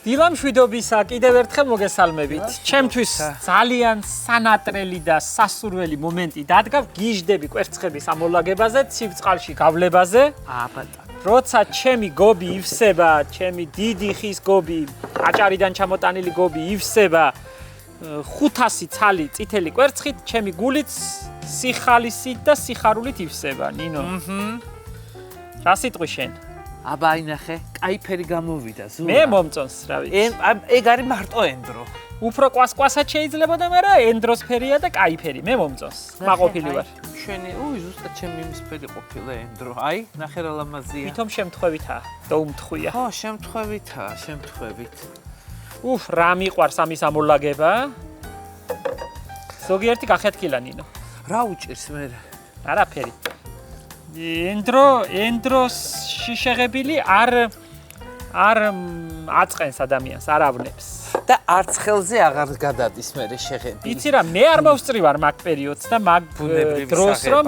დილამშვიდობისა კიდევ ერთხელ მოგესალმებით. ჩემთვის ძალიან სანატრელი და სასურველი მომენტი დადგა გიჟდები კვერცხების ამოლაგებაზე, ცივწყალში გავლებაზე. როცა ჩემი გობი ივსება, ჩემი დიდი ხის გობი, აჭარიდან ჩამოტანილი გობი ივსება 500 ცალი წითელი კვერცხით, ჩემი გულიც სიხალისით და სიხარულით ივსება, ნინო. რა სიტყვი შენ? აბა აინახე, კაიფერი გამოვიდა ზურა. მე მომწონს, რა ვიცი. ეგ არის მარტო ენდრო. უფრო კვასკვასად შეიძლებოდა, მაგრამ ენდროს ფერია და კაიფერი, მე მომწონს. მაყოფილი ვარ. შენი, ზუსტად ჩემი იმის ფერი ყოფილა ენდრო. აი, ნახე რა ლამაზია. ვითომ შემთხვევითაა და უმთხვია. ხო, შემთხვევითაა, შემთხვევით. რა მიყვარს ამის ამოლაგება? ზოგიერთი გახეთქილა ნინო. რა უჭირს მე? არაფერი. ენდროს შიშეღებილი არ აწყენს ადამიანს, არ ავნებს. და არც ხელზე აღარ გადადის მე შეღებილი. იცი რა, მე არ მოვსწრივარ მაგ პერიოდს და მაგ დროს რომ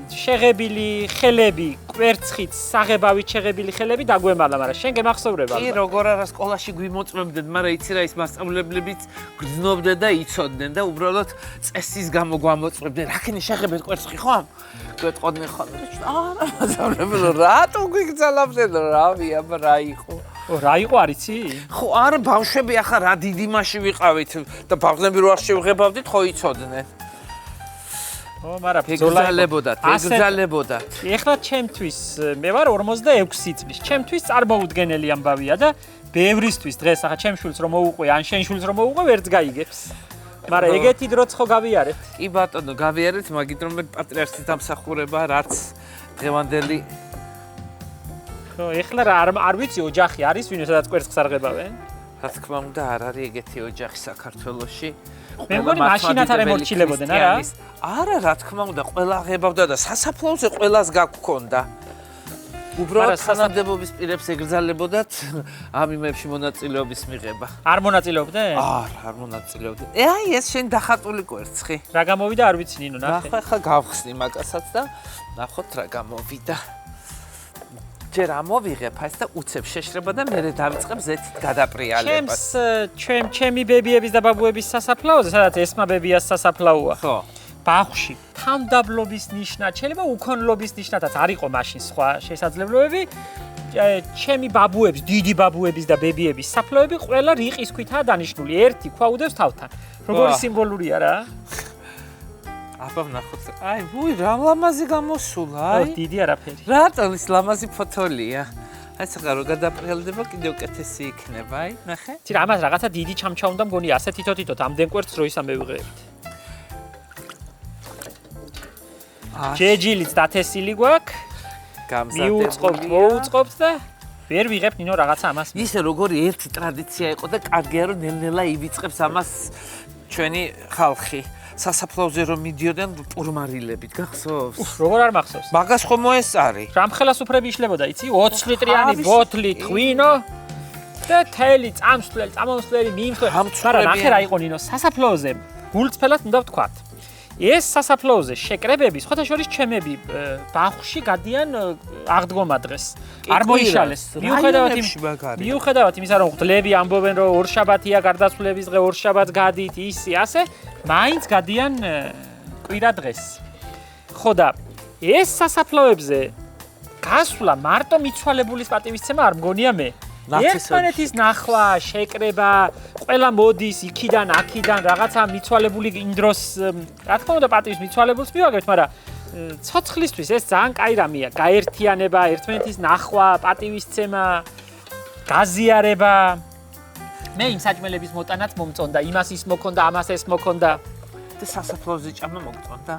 შეღებილი ხელები, კვერცხით, საღებავით შეღებილი ხელები დაგვემალა, მაგრამ შენ გემახსოვრება. კი, როგორ არა სკოლაში გვიმოწმებდნენ, მაგრამ იცი რა ის მასწავლებლებიც გრძნობდნენ და იცოდნენ და უბრალოდ წესის გამო გვამოწმებდნენ. რაკენი შეღებეთ კვერცხი ხო? გვეტყოდნენ ხოლმე. არა, მასწავლებელო, რატო გვიგზავნებდნენ? რავი, აბა რა იყო? რა იყო არიცი? ხო, არა, ბავშვები ახლა რა დიდი მასში ვიყავით და ბავშვები რო არ შევღებავდით, ხო იცოდნენ. მაგრამ ბრძოლა ეგზალებოდათ. ეხლა ჩემთვის მე ვარ 46 წლის. ჩემთვის წარმოუდგენელი ამბავია და ბევრისთვის დღეს ახლა ჩემ შვილს რომ მოუყვე, ან შენ შვილს რომ მოუყვე, ვერც გაიგებს. მაგრამ ეგეთი დროც ხო გავიარეთ? კი ბატონო, გავიარეთ, მაგით რომ მე პატრიარქის დამსახურება რაც დღევანდელი ეხლა რა არ ვიცი ოჯახი არის ვინმე სადაც კვერცხს არღებავენ? რა თქმა უნდა არ არის ეგეთი ოჯახი საქართველოში. მე მგონი მაშინაც არ ემორჩილებოდნენ არა? არა, რა თქმა უნდა, ყველა ღებავდა და სასაფლაოზე ყველას გაგქონდა. უბრალოდ თანამდებობის პირებს ეგრძალებოდათ ამ იმებში მონაწილეობის მიღება. არ მონაწილეობდნენ? არ მონაწილეობდნენ. აი ეს შენ დახატული კვერცხი. რა გამოვიდა არ ვიცი ნინო, ნახე. ახლა გავხსნი მაგასაც და ნახოთ რა გამოვიდა. ჯერ ამოვიღებ ეს და უცებ შეშრება და მე დავიწყებ ზეთით გადაპრიალებას. ჩემი ბებიების და ბაბუების სასაფლაოზე, სადაც ესმა ბებიას სასაფლაოა. ხო. ბავში თავმდაბლობის ნიშნად, შეიძლება უქონლობის ნიშნადაც არ იყო მაშინ სხვა შესაძლებლობები. ჩემი ბაბუების, დიდი ბაბუების და ბებიების საფლავები ყველა რიყის ქვითაა დანიშნული. ერთი ქვა უდევს თავთან. როგორი სიმბოლურია რა? აბა ნახოთ. აი, რა ლამაზი გამოსულა, აი. დიდი არაფერი. რატომ ის ლამაზი ფოთოლია? აი, საღა რო გადაპრიალდება, კიდევ უკეთესი იქნება, აი, ნახე. ცი რა, ამას რაღაცა დიდი ჩამჩა უნდა მგონი, ასე თითო-თითოდ ამდენ კვერცხს რო ისა მევიღებთ. ჯეჯილიც დათესილი გვაქვს. გამზადებული. მოუწყობთ და ვერ ვიღებ ნინო რაღაცა ამას. ისე როგორი ერთი ტრადიცია იყო და კარგია რომ ნელ-ნელა ივიწყებს ამას ჩვენი ხალხი. სასაფლაოზე რომ მიდიოდნენ პურმარილებით, გახსოვს? როგორ არ მახსოვს? მაგას ხომ მოესწარი. რამხელა სუფრები იშლებოდა, იცი? 20 ლიტრიანი ბოთლი ღვინო და თელი წამსვლელი, წამოსვლელი, მიმსვლელი. მაგრამ ნახე რა იყო ნინო, სასაფლაოზე გულწრფელად უნდა ვთქვათ. ეს სასაფლაოზე შეკრებები, სხვათა შორის ჩემები ბაღში გადიან აღდგომა დღეს. არ მოიშალეს. მიუხედავად იმისა, რომ ღლები ამბობენ, რომ ორშაბათია გარდაცვლების დღე, ორშაბათს გადით, ისი, ასე, მაინც გადიან კვირა დღეს. ხო და ეს სასაფლაოებზე გასვლა მარტო მიცვალებულის პატივისცემა არ მგონია მე. ერთმანეთის ნახვა, შეკრება, ყველა მოდის იქიდან, აქიდან, რაღაცა მიცვალებული იმ დროს, რა თქმა უნდა, პატივის მიცვალებულს მივაგებთ, მაგრამ ცოცხლისთვის ეს ძალიან კაი რამეა, გაერთიანება, ერთმანეთის ნახვა, პატივისცემა, გაზიარება. მე იმ საჭმელების მოტანაც მომწონდა, იმას ის მოქონდა, ამას ეს მოქონდა. და სასაფლაოზე ჭამა მოგწონდა?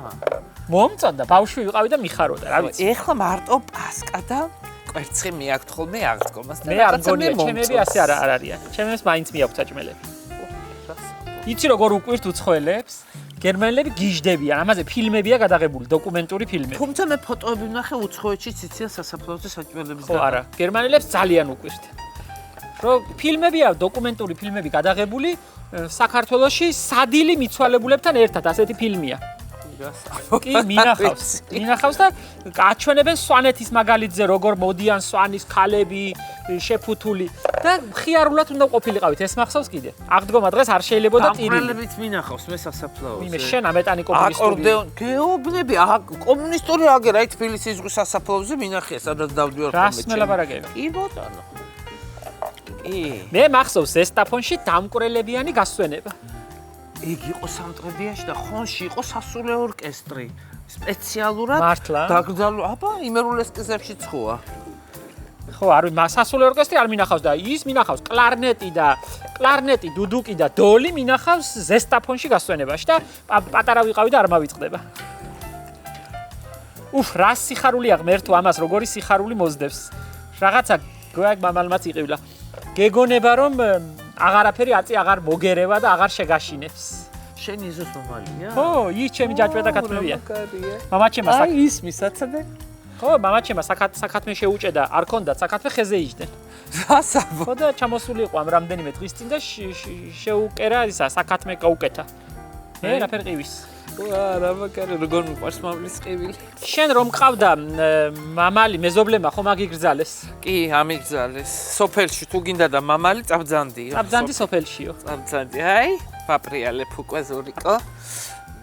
მომწონდა, ბავშვი ვიყავი და მიხაროდა, რა ვიცი. ეხლა მარტო პასკა და კვერცხი მიაქვთ ხოლმე აღდგომას და მე არ მგონია ჩემები ასე არ არიან. ჩემებს მაინც მიაქვთ საჭმელები. იცი როგორ უკვირთ უცხოელებს? გერმანელები გიჟდებიან, ამაზე φιλმებია გადაღებული, დოკუმენტური ფილმები. თუმცა მე ფოტოები ვნახე უცხოეთში ციციან სასაფლაოზე საჭმელების ხო არა, გერმანელებს ძალიან უკვირთ. რომ ფილმებია, დოკუმენტური ფილმები გადაღებული საქართველოში სადილი მიცვალებულებთან ერთად, ასეთი ფილმია. კი, მინახავს და აჩვენებენ სვანეთის მაგალითზე როგორ მოდიან სვანის ქალები შეფუთული და მხიარულად უნდა ყოფილიყავით ეს მახსოვს კიდე აღდგომა დღეს არ შეიძლებოდა ტირილი დამყრელებით მინახავს მე სასაფლაოზე იმე შენ ამეტანი კომუნისტური აკორდეონ გეობნები კომუნისტური აგერა თბილისის ზღვის სასაფლაოზე მინახია სადაც დავდივარ რას მელაპარაკები კი ბატონო კი მე მახსოვს ზესტაფონში დამკვრელებიანი გასვენება იგი იყო სამტრედიაში და ხონში იყო სასულე ორკესტრი სპეციალურად მართლა? დაკრძალული აბა იმერულ ესკიზებში ცხოა ხო არ სასულე ორკესტრი არ მინახავს და ის მინახავს კლარნეტი დუდუკი და დოლი მინახავს ზესტაფონში გასვენებაში და პატარა ვიყავი და არ მავიწყდება რა სიხარულია ღმერთო ამას როგორი სიხარული მოძდებს რაღაცა გვაქვს მამალმაც იყივლა გეგონება რომ აღარაფერი აწი აღარ მოგერევა და აღარ შეგაშინებს შენ იზოს მომალია ხო ის ჩემი ჯაჭვედა კაცმებია მამაჩემას აი ის მისაცადე ხო მამაჩემა საკათმე შეუჭედა არ ქონდა საკათმე ხეზე იჯდნენ სასაბო ხო და ჩამოსული იყო ამ რამდენიმე დღის წინ და შეუკერა ისა საკათმე გაუკეთა მე რაფერ ყივის რა მაგარი როგორ მიყვარს მამლის ყივილი შენ რომ ყავდა მამალი მეზობლემა ხომ აგიგრძალეს კი ამიგრძალეს სოფელში თუ გინდა და მამალი წაბძანდიო წაბძანდი სოფელშიო წაბძანდი აი ვაპრიალებ უკვე ზურიკო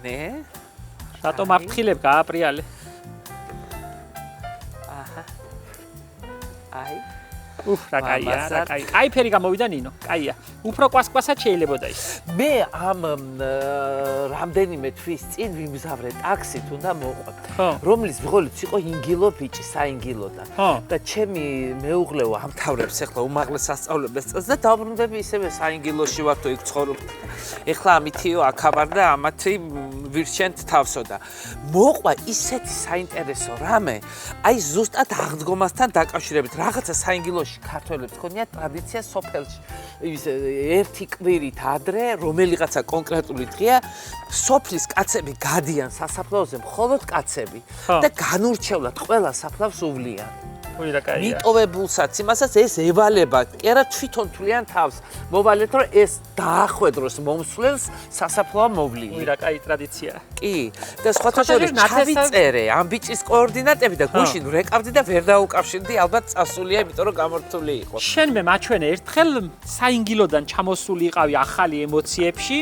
ნე რატომ აფრთხილებ გააპრიალე აი რა კაია რა კაი კაი ფერი გამოვიდა ნინო კაია უფრო კვასკვასაც შეიძლებოდა ის მე ამ რამდენიმე თვის წინ ვიმგზავრე ტაქსით უნდა მოყვე რომლის ვიღოლიც იყო ინგილო ბიჭი საინგილოდან და ჩემი მეუღლეო ამთავრებს ახლა უმაღლეს სასწავლებელს წელს და დავბრუნდები ისევე საინგილოში ვართო იქ ცხოვრობ ახლა ამითიო აქაბარ და ამათი ვირჩენთ თავსო და მოყვა ისეთი საინტერესო რამე აი ზუსტად აღდგომასთან დაკავშირებით რაღაცა საინგილოში ქართველებს ქონიათ ტრადიცია სოფელში ის ერთი კვირით ადრე რომელიღაცა კონკრეტული დღეა სოფლის კაცები გადიან სასაფლაოზე მხოლოდ კაცები და განურჩევლად ყველა საფლავს უვლიან რა კაია მიტოვებულსაც იმასაც ეს ევალება კი არა თვითონ თვლიან თავს მოვალეთ რომ ეს დაახვედროს მომსვლელს სასაფლაო მოვლილი რა კაი ტრადიცია კი და სხვათა შორის ჩავიწერე ამ ბიჭის კოორდინატები და გუშინ რეკავდი და ვერ დაუკავშირდი ალბათ წასულია იმიტომ რომ გამორთული იყო შენ მე მაჩვენე ერთხელ საინგილოდან ჩამოსული იყავი ახალი ემოციებში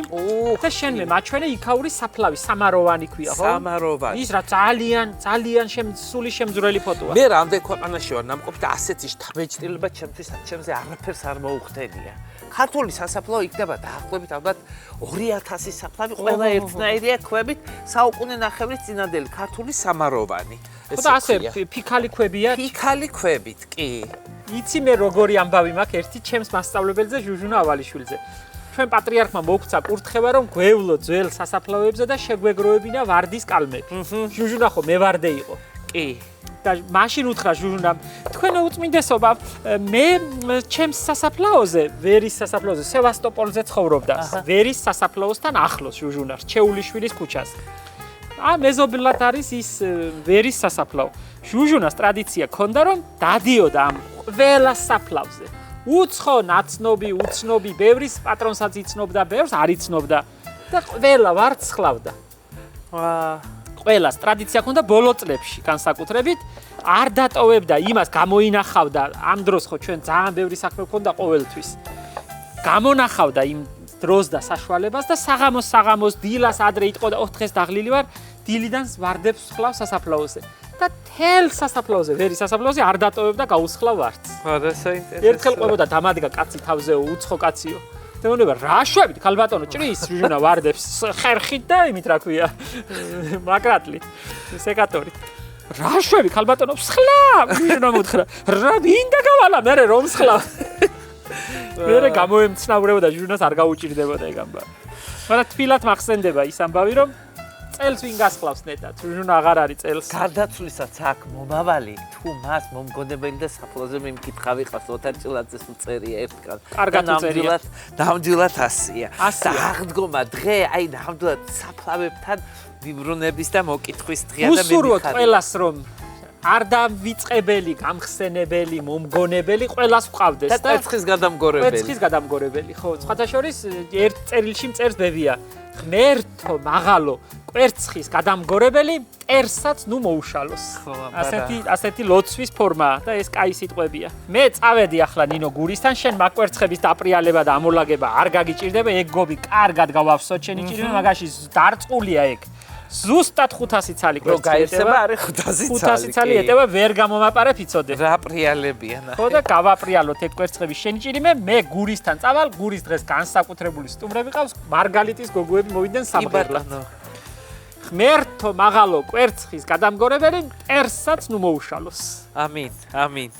და შენ მე მაჩვენე იქაური საფლავი სამაროვანი ქვია ხო სამაროვანი ის რა ძალიან სული შემძვრელი ფოტოა მე რამდენ ქვეყანაში ვარ ნამყოფი და ასეთი შთაბეჭდილება ჩემზე არაფერს არ მოუხდენია ქართული სასაფლაო იქნება დაახლოებით ალბათ 2000 საფლავი ყველა ერთნაირია ქვებით საუკუნე ნახევრის წინანდელი ქართული სამაროვანი ხო და ასე ფიქალი ქვებია ფიქალი ქვებით კი იცი მე როგორი ამბავი მაქვს ერთი ჩემს მასწავლებელზე ჟუჟუნა ავალიშვილზე ჩვენ პატრიარქმა მოგცა კურთხება რომ გვევლო ძველ სასაფლაოებზე და შეგვეგროვებინა ვარდის კალმები ჟუჟუნა ხო მევარდე იყო კი და მაშინ უთხრა ჟუჟუნამ თქვენო უწმინდესობა მე ჩემს სასაფლაოზე ვერის სასაფლაოზე სევასტოპოლზე ცხოვრობდა ვერის სასაფლაოსთან ახლოს ჟუჟუნა რჩეულიშვილის ქუჩაზე მეზობლად არის ის ვერის სასაფლაო ჟუჟუნას ტრადიცია ქონდა რომ დადიოდა ამ ყველა საფლავზე უცხო ნაცნობი უცნობი ბევრის პატრონსაც იცნობდა ბევრს არ იცნობდა და ყველა ვარცხლავდა ყველას ტრადიცია ქონდა ბოლო წლებში განსაკუთრებით არ დატოვებდა იმას გამოინახავდა ამ დროს ხო ჩვენ ძალიან ბევრი საქმე ქონდა ყოველთვის გამონახავდა იმ დროს და საშუალებას და საღამოს დილას ადრე იტყოდა დღეს დაღლილი ვარ დილიდან ვარდებს ხლავ სასაფლაოზე და თელ სასაფლაოზე ვერის სასაფლაოზე არ დატოვებდა გაუსხლავ ვარდს არა საინტერესო ერთხელ ყვებოდა დამადგა კაცი თავზეო უცხო კაციო თემონება რა შვებით ქალბატონო ჭრის ჟუჟუნა ვარდებს ხერხით და იმით რა ქვია მაგრატლით სეკატორით რა შვები ქალბატონო სხლა ჟუჟუნა მოთხრა რა მინდა გავალა მე რომ სხლა მე გამოემცნავრებოდა ჟუჟუნას არ გაუჭირდებოდა ეგ ამბავი მაგრამ თბილად მახსენდება ის ამბავი რომ წელს ვინ გასხლავს ნეტად ჟუჟუნა აღარ არის წელს გარდაცვლისაც აქ მომავალი თუ მას მომგონებელი და საფლავზე მიმკითხავი ყავს ოთარჭილაძეს უწერია ერთგან კარგად უწერია ნამდვილად ასია და აღდგომა დღე აი ნამდვილად საფლავებთან ვიბრუნების და მოკითხვის დღეა და მე უსურვოთ ყველას რომ არ დავიწყებელი, გამხსენებელი, მომგონებელი, ყველას ვყავდეს და წერცხის გადამგორებელი. წერცხის გადამგორებელი, ხო, სხვათა შორის ერთ წერილში მწერს ბებია. ღმერთო, მაღალო, კვერცხის გადამგორებელი მტერსაც ნუ მოუშალოს. ასეთი ლოცვის ფორმაა და ეს კაი სიტყვებია. მე წავედი ახლა ნინო გურისთან, შენ მაკვერცხების დაპრიალება და ამოლაგება არ გაგიჭირდება, ეგ გობი კარგად გავავსოთ შენი ჭირიმე, მაგაში დარწმულია ეგ. ზუსტად 500 ცალი კვერცხი გაიხსება არის 500 500 ცალი ეტევა ვერ გამომაპარებ იცოდე. რა პრიალებია ნახე. ხო და გავაპრიალოთ ეგ კვერცხები შენი ჭირიმე, მე გურისთან წავალ, გურის დღეს განსაკუთრებული სტუმრები ყავს, მარგალიტის გოგოები მოვიდნენ სამღერლად. ღმერთო მაღალო კვერცხის გადამგორებელი მტერსაც ნუ მოუშალოს. ამინ.